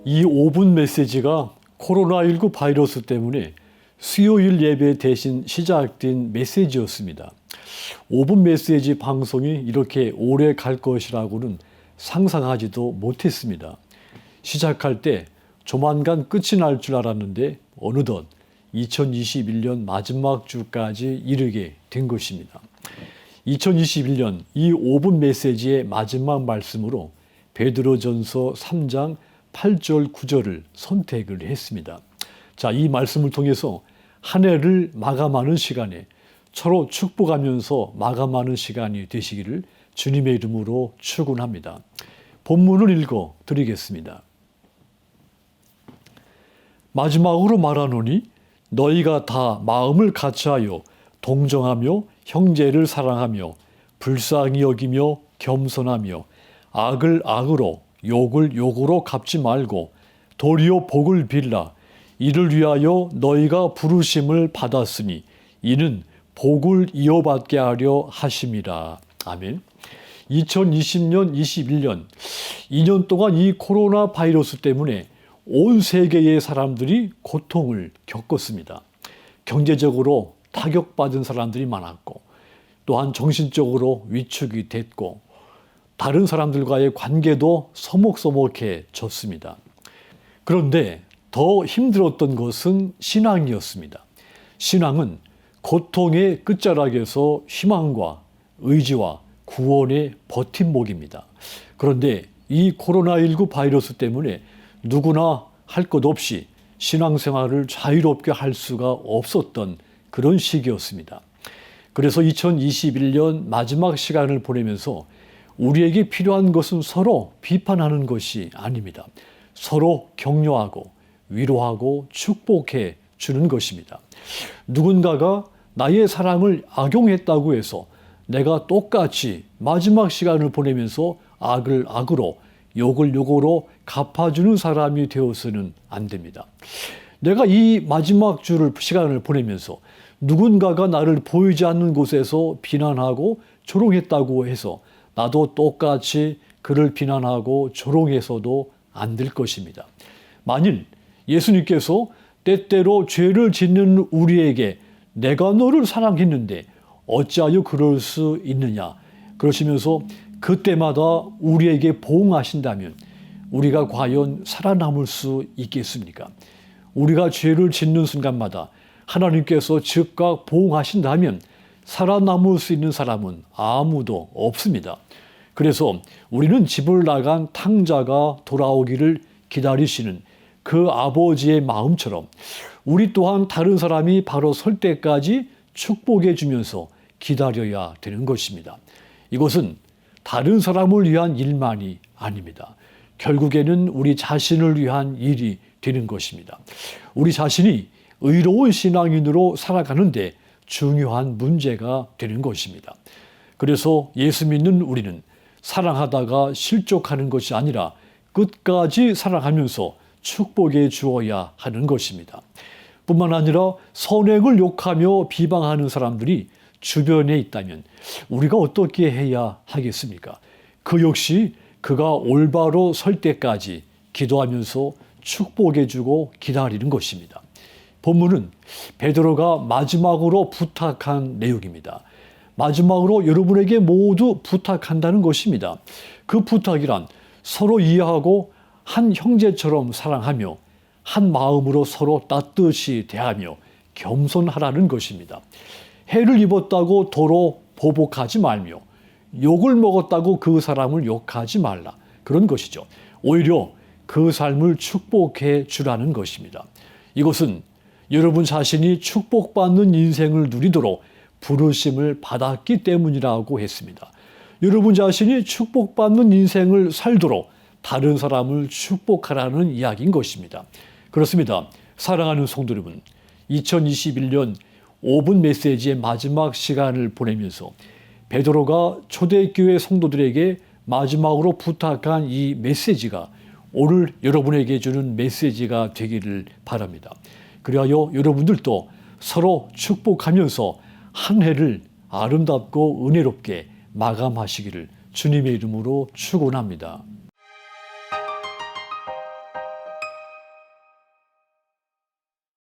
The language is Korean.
이 5분 메시지가 코로나19 바이러스 때문에 수요일 예배 대신 시작된 메시지였습니다. 5분 메시지 방송이 이렇게 오래 갈 것이라고는 상상하지도 못했습니다. 시작할 때 조만간 끝이 날 줄 알았는데 어느덧 2021년 마지막 주까지 이르게 된 것입니다. 2021년 이 5분 메시지의 마지막 말씀으로 베드로전서 3장 8절 9절을 선택을 했습니다. 자, 이 말씀을 통해서 한 해를 마감하는 시간에 서로 축복하면서 마감하는 시간이 되시기를 주님의 이름으로 축원합니다. 본문을 읽어 드리겠습니다. 마지막으로 말하노니 너희가 다 마음을 같이하여 동정하며 형제를 사랑하며 불쌍히 여기며 겸손하며 악을 악으로 욕을 욕으로 갚지 말고 도리어 복을 빌라. 이를 위하여 너희가 부르심을 받았으니 이는 복을 이어받게 하려 하심이라. 아멘. 2020년, 21년 2년 동안 이 코로나 바이러스 때문에 온 세계의 사람들이 고통을 겪었습니다. 경제적으로 타격받은 사람들이 많았고 또한 정신적으로 위축이 됐고 다른 사람들과의 관계도 서먹서먹해졌습니다. 그런데 더 힘들었던 것은 신앙이었습니다. 신앙은 고통의 끝자락에서 희망과 의지와 구원의 버팀목입니다. 그런데 이 코로나19 바이러스 때문에 누구나 할 것 없이 신앙생활을 자유롭게 할 수가 없었던 그런 시기였습니다. 그래서 2021년 마지막 시간을 보내면서 우리에게 필요한 것은 서로 비판하는 것이 아닙니다. 서로 격려하고 위로하고 축복해 주는 것입니다. 누군가가 나의 사랑을 악용했다고 해서 내가 똑같이 마지막 시간을 보내면서 악을 악으로 욕을 욕으로 갚아주는 사람이 되어서는 안 됩니다. 내가 이 마지막 시간을 보내면서 누군가가 나를 보이지 않는 곳에서 비난하고 조롱했다고 해서 나도 똑같이 그를 비난하고 조롱해서도 안 될 것입니다. 만일 예수님께서 때때로 죄를 짓는 우리에게 내가 너를 사랑했는데 어찌하여 그럴 수 있느냐 그러시면서 그때마다 우리에게 보응하신다면 우리가 과연 살아남을 수 있겠습니까? 우리가 죄를 짓는 순간마다 하나님께서 즉각 보응하신다면 살아남을 수 있는 사람은 아무도 없습니다. 그래서 우리는 집을 나간 탕자가 돌아오기를 기다리시는 그 아버지의 마음처럼 우리 또한 다른 사람이 바로 설 때까지 축복해 주면서 기다려야 되는 것입니다. 이것은 다른 사람을 위한 일만이 아닙니다. 결국에는 우리 자신을 위한 일이 되는 것입니다. 우리 자신이 의로운 신앙인으로 살아가는데 중요한 문제가 되는 것입니다. 그래서 예수 믿는 우리는 사랑하다가 실족하는 것이 아니라 끝까지 사랑하면서 축복해 주어야 하는 것입니다. 뿐만 아니라 선행을 욕하며 비방하는 사람들이 주변에 있다면 우리가 어떻게 해야 하겠습니까? 그 역시 그가 올바로 설 때까지 기도하면서 축복해 주고 기다리는 것입니다. 본문은 베드로가 마지막으로 부탁한 내용입니다. 마지막으로 여러분에게 모두 부탁한다는 것입니다. 그 부탁이란 서로 이해하고 한 형제처럼 사랑하며 한 마음으로 서로 따뜻이 대하며 겸손하라는 것입니다. 해를 입었다고 도로 보복하지 말며 욕을 먹었다고 그 사람을 욕하지 말라. 그런 것이죠. 오히려 그 삶을 축복해 주라는 것입니다. 이것은 여러분 자신이 축복받는 인생을 누리도록 부르심을 받았기 때문이라고 했습니다. 여러분 자신이 축복받는 인생을 살도록 다른 사람을 축복하라는 이야기인 것입니다. 그렇습니다. 사랑하는 성도 여러분, 2021년 5분 메시지의 마지막 시간을 보내면서 베드로가 초대교회 성도들에게 마지막으로 부탁한 이 메시지가 오늘 여러분에게 주는 메시지가 되기를 바랍니다. 그리하여 여러분들도 서로 축복하면서 한 해를 아름답고 은혜롭게 마감하시기를 주님의 이름으로 축원합니다.